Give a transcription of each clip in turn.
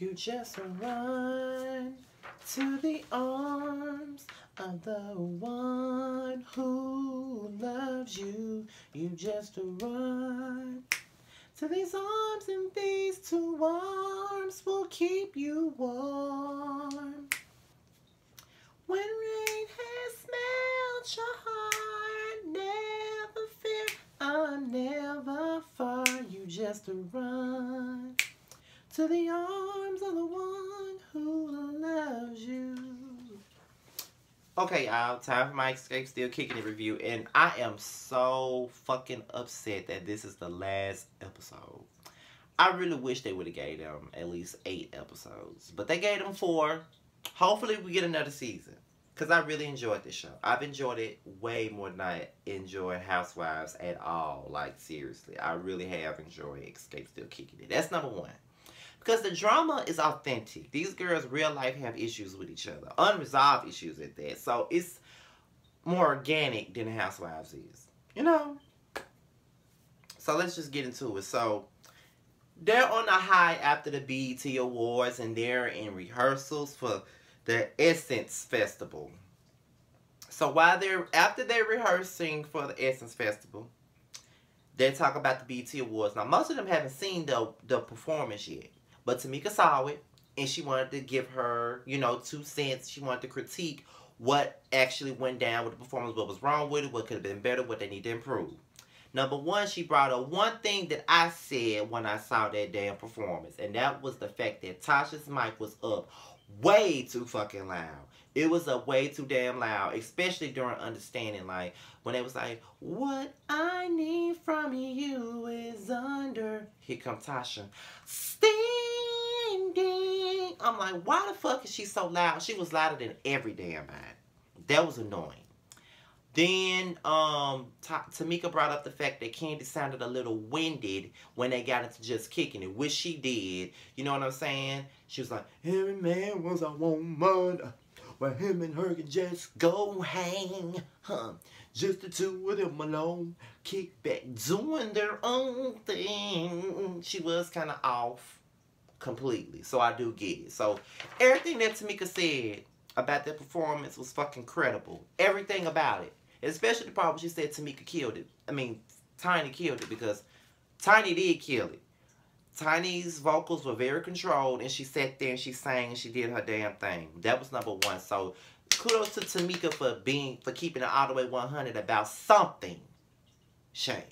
You just run to the arms of the one who loves you. You just run to these arms, and these two arms will keep you warm. When rain has smelled your heart, never fear, I'm never far. You just run to the arms of the one who loves you. Okay, y'all, time for my Xscape Still Kicking It review, and I am so fucking upset that this is the last episode. I really wish they would have gave them at least 8 episodes, but they gave them 4. Hopefully we get another season, because I really enjoyed this show. I've enjoyed it way more than I enjoyed Housewives at all. Like, seriously, I really have enjoyed Xscape Still Kicking It. That's number 1. Because the drama is authentic. These girls, real life, have issues with each other. Unresolved issues at that. So, it's more organic than Housewives is. You know? So, let's just get into it. So, they're on a high after the BET Awards. And they're in rehearsals for the Essence Festival. So, after they're rehearsing for the Essence Festival, they talk about the BET Awards. Now, most of them haven't seen the performance yet. But Tamika saw it, and she wanted to give her, 2 cents. She wanted to critique what actually went down with the performance, what was wrong with it, what could have been better, what they need to improve. Number 1, she brought up one thing that I said when I saw that damn performance, and that was the fact that Tasha's mic was up way too fucking loud. It was up way too damn loud, especially during Understanding, like, when it was like, what I need from you is under, here comes Tasha, standing. I'm like, why the fuck is she so loud? She was louder than every damn body. That was annoying. Then, Tamika brought up the fact that Kandi sounded a little winded when they got into Just Kicking It, which she did. You know what I'm saying? She was like, every man wants a woman, where him and her can just go hang, just the 2 of them alone, kick back, doing their own thing. She was kind of off completely, so I do get it. So, everything that Tamika said about that performance was fucking credible. Everything about it. Especially the part where she said Tamika killed it. I mean, Tiny killed it, because Tiny did kill it. Tiny's vocals were very controlled, and she sat there and she sang and she did her damn thing. That was number 1. So, kudos to Tamika for keeping it all the way 100 about something. Shade.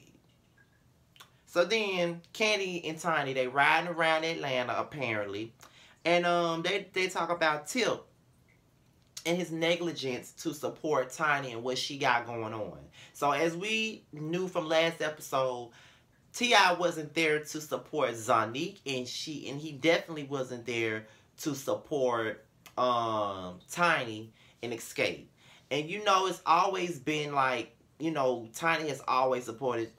So then, Kandi and Tiny, they riding around Atlanta, apparently. And they talk about Tip and his negligence to support Tiny and what she got going on. So as we knew from last episode, T.I. wasn't there to support Zonique, and he definitely wasn't there to support Tiny and Xscape. And it's always been like, Tiny has always supported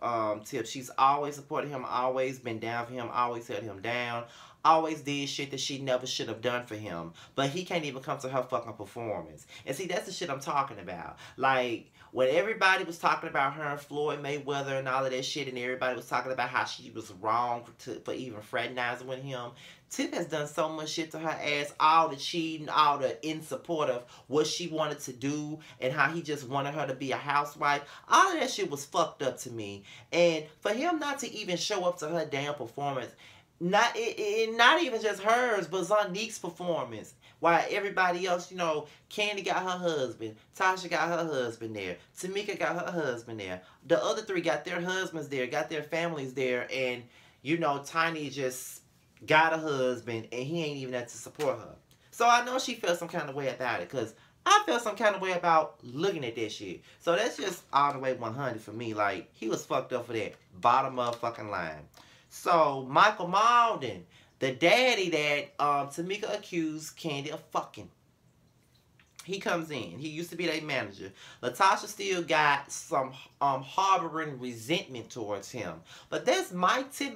Tip. She's always supported him, always been down for him, always held him down, always did shit that she never should have done for him. But he can't even come to her fucking performance. And see, that's the shit I'm talking about. Like, when everybody was talking about her and Floyd Mayweather and all of that shit, and everybody was talking about how she was wrong for even fraternizing with him, Tip has done so much shit to her ass, all the cheating, all the in support of what she wanted to do, and how he just wanted her to be a housewife. All of that shit was fucked up to me. And for him not to even show up to her damn performance, not even just hers, but Zonique's performance. While everybody else, Kandi got her husband, Tasha got her husband there, Tamika got her husband there. The other 3 got their husbands there, got their families there, and, Tiny just got a husband, and he ain't even there to support her. So I know she felt some kind of way about it, because I felt some kind of way about looking at that shit. So that's just all the way 100 for me. Like, he was fucked up for that bottom motherfucking line. So, Michael Malden, the daddy that Tamika accused Kandi of fucking. He comes in. He used to be their manager. Latasha still got some harboring resentment towards him. But that's mighty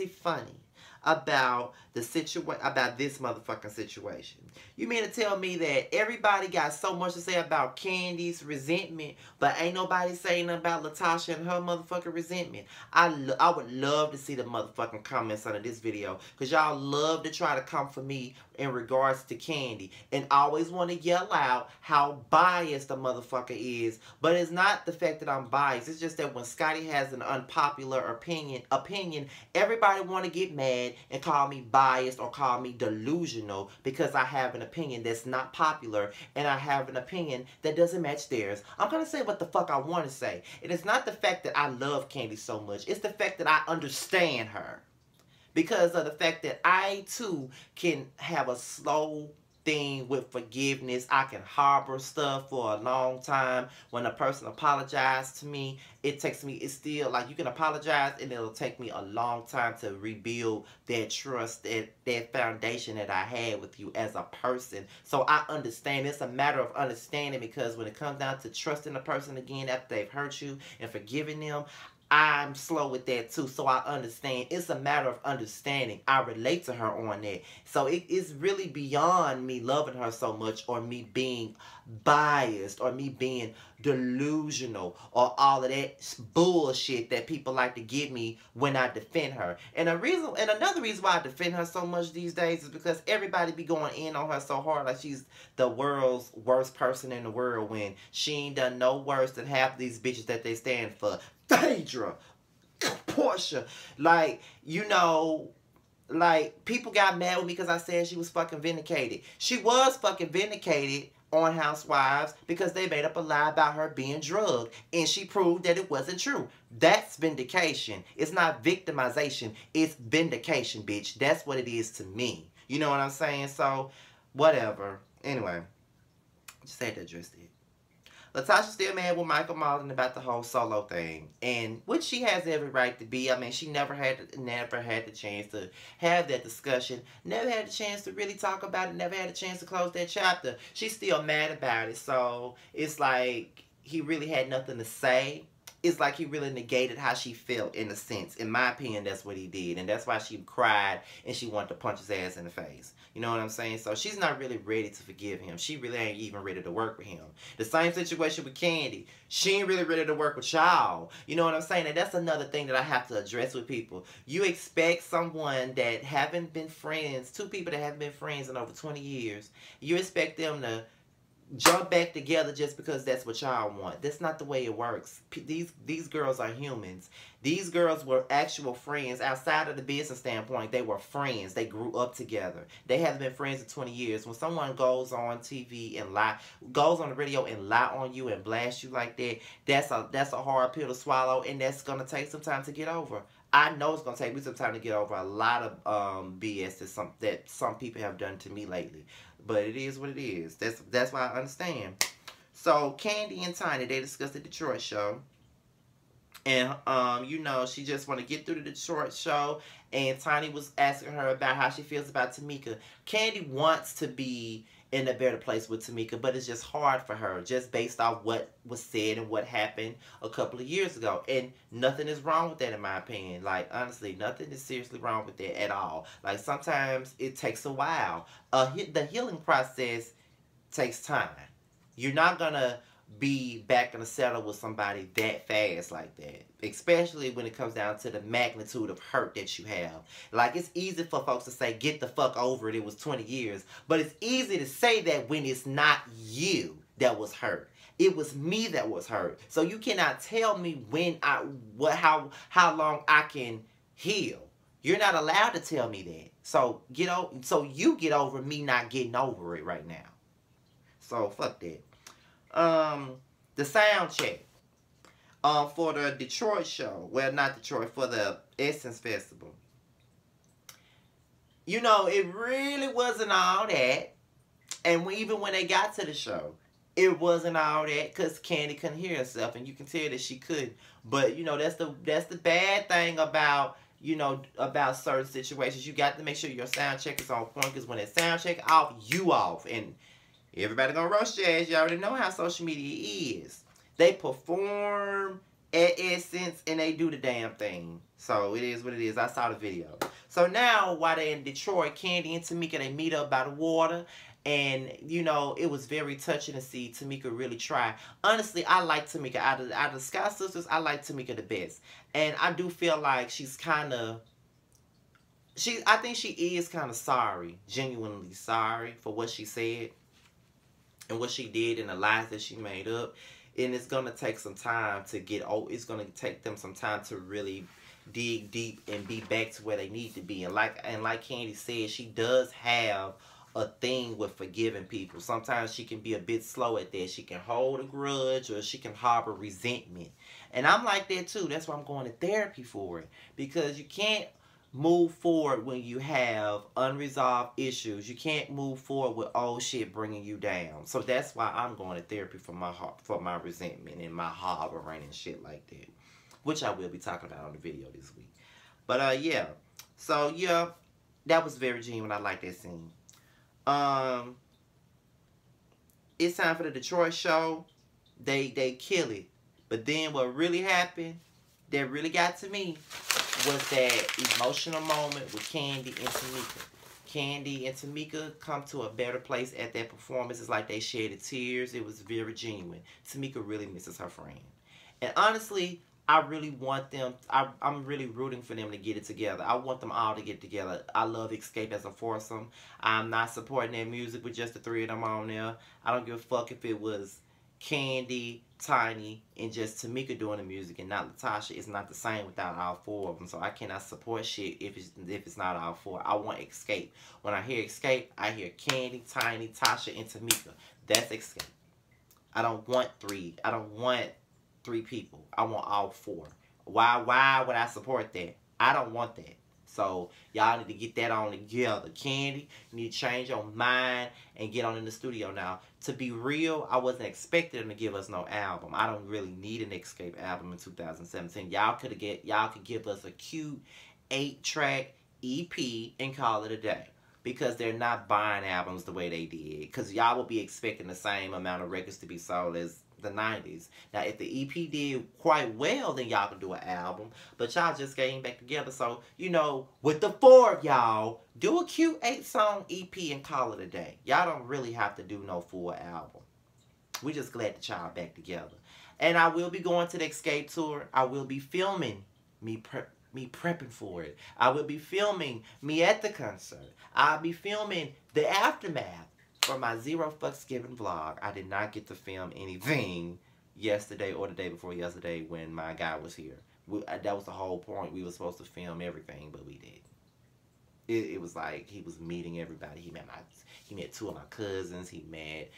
funny about about this motherfucking situation. You mean to tell me that everybody got so much to say about Candy's resentment, but ain't nobody saying nothing about Latasha and her motherfucking resentment? I would love to see the motherfucking comments under this video, because y'all love to try to come for me in regards to Candy and always want to yell out how biased the motherfucker is. But it's not the fact that I'm biased. It's just that when Scotty has an unpopular opinion, everybody want to get mad and call me biased or call me delusional because I have an opinion that's not popular and I have an opinion that doesn't match theirs. I'm going to say what the fuck I want to say. It is not the fact that I love Candy so much. It's the fact that I understand her. Because of the fact that I, too, can have a slow thing with forgiveness. I can harbor stuff for a long time. When a person apologizes to me, it's still, like, you can apologize and it'll take me a long time to rebuild that trust, that foundation that I had with you as a person. So I understand. It's a matter of understanding, because when it comes down to trusting a person again after they've hurt you and forgiving them, I'm slow with that too, so I understand. It's a matter of understanding. I relate to her on that. So it is really beyond me loving her so much, or me being biased, or me being delusional, or all of that bullshit that people like to give me when I defend her. And another reason why I defend her so much these days is because everybody be going in on her so hard, like she's the world's worst person in the world, when she ain't done no worse than half of these bitches that they stand for. Phaedra, Portia, like, you know, like, people got mad with me because I said she was fucking vindicated. She was fucking vindicated on Housewives because they made up a lie about her being drugged, and she proved that it wasn't true. That's vindication. It's not victimization. It's vindication, bitch. That's what it is to me. You know what I'm saying? So, whatever. Anyway, just had to address it. Latasha's still mad with Michael Malden about the whole solo thing, and which she has every right to be. I mean, she never had the chance to have that discussion, never had the chance to really talk about it, never had a chance to close that chapter. She's still mad about it, so it's like he really had nothing to say. It's like he really negated how she felt, in a sense. In my opinion, that's what he did, and that's why she cried and she wanted to punch his ass in the face. You know what I'm saying? So she's not really ready to forgive him. She really ain't even ready to work with him. The same situation with Candy. She ain't really ready to work with y'all. You know what I'm saying? And that's another thing that I have to address with people. You expect someone that haven't been friends, two people that haven't been friends in over 20 years, you expect them to jump back together just because that's what y'all want. That's not the way it works. These girls are humans. These girls were actual friends. Outside of the business standpoint, they were friends. They grew up together. They haven't been friends in 20 years. When someone goes on TV and goes on the radio and lie on you and blast you like that, that's a hard pill to swallow, and that's gonna take some time to get over. I know it's gonna take me some time to get over a lot of BS that some people have done to me lately. But it is what it is. That's why I understand. So Candy and Tiny, they discussed the Detroit show. And you know, she just want to get through the Detroit show. And Tiny was asking her about how she feels about Tamika. Candy wants to be in a better place with Tamika, but it's just hard for her, just based off what was said and what happened a couple of years ago. And nothing is wrong with that, in my opinion. Like, honestly, nothing is seriously wrong with that at all. Like, sometimes it takes a while. The healing process takes time. You're not gonna be back in the saddle with somebody that fast like that, especially when it comes down to the magnitude of hurt that you have. Like, it's easy for folks to say, get the fuck over it, it was 20 years, but it's easy to say that when it's not you that was hurt. It was me that was hurt. So you cannot tell me how long I can heal. You're not allowed to tell me that. So you get over me not getting over it right now. So fuck that. The sound check for the Detroit show. Well, not Detroit, for the Essence Festival. You know, it really wasn't all that. And even when they got to the show, it wasn't all that, because Candy couldn't hear herself, and you can tell that she couldn't. But, you know, that's the bad thing about, you know, about certain situations. You got to make sure your sound check is on point, because when that sound check off, you off. And everybody gonna roast your ass. You already know how social media is. They perform at Essence and they do the damn thing. So it is what it is. I saw the video. So now, while they're in Detroit, Candy and Tamika, they meet up by the water. And, you know, it was very touching to see Tamika really try. Honestly, I like Tamika. Out of the Scott sisters, I like Tamika the best. And I do feel like she's kind of... I think she is kind of sorry. Genuinely sorry for what she said. And what she did and the lies that she made up. And it's going to take some time to get... it's going to take them some time to really dig deep and be back to where they need to be. And like Candy said, she does have a thing with forgiving people. Sometimes she can be a bit slow at that. She can hold a grudge or she can harbor resentment. And I'm like that too. That's why I'm going to therapy for it. Because you can't move forward when you have unresolved issues. You can't move forward with old shit bringing you down. So that's why I'm going to therapy for my resentment and my harboring and shit like that. Which I will be talking about on the video this week. But, yeah. So, yeah. That was very genuine. I like that scene. It's time for the Detroit show. They kill it. But then what really happened, that really got to me, was that emotional moment with Candy and Tamika. Candy and Tamika come to a better place at that performance. It's like they shedded tears. It was very genuine. Tamika really misses her friend. And honestly, I really want them, I'm really rooting for them to get it together. I want them all to get together. I love Xscape as a foursome. I'm not supporting their music with just the three of them on there. I don't give a fuck if it was Candy, Tiny, and just Tamika doing the music and not Latasha. It's not the same without all four of them. So I cannot support shit if it's not all four. I want Xscape. When I hear Xscape, I hear Candy, Tiny, Tasha, and Tamika. That's Xscape. I don't want three. I don't want three people. I want all four. Why would I support that? I don't want that. So y'all need to get that on together. Candy, you need to change your mind and get on in the studio now. To be real, I wasn't expecting them to give us no album. I don't really need an Xscape album in 2017. Y'all could give us a cute 8-track EP and call it a day. Because they're not buying albums the way they did. Because y'all will be expecting the same amount of records to be sold as the 90s. Now, if the EP did quite well, then y'all can do an album. But y'all just getting back together. So, you know, with the four of y'all, do a cute 8-song EP and call it a day. Y'all don't really have to do no full album. We're just glad that y'all back together. And I will be going to the Xscape tour. I will be filming me prepping for it. I will be filming me at the concert. I'll be filming the aftermath for my Zero Fucks Given vlog. I did not get to film anything yesterday or the day before yesterday when my guy was here. That was the whole point. We were supposed to film everything, but we didn't. It was like he was meeting everybody. He met 2 of my cousins. He met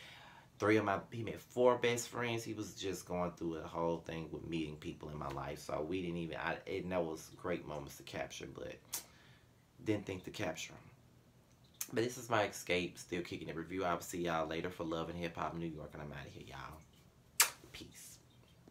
4 best friends. He was just going through a whole thing with meeting people in my life. So we didn't even, and that was great moments to capture, but didn't think to capture them. But this is my Xscape, still kicking it review. I'll see y'all later for Love and Hip Hop New York, and I'm out of here, y'all.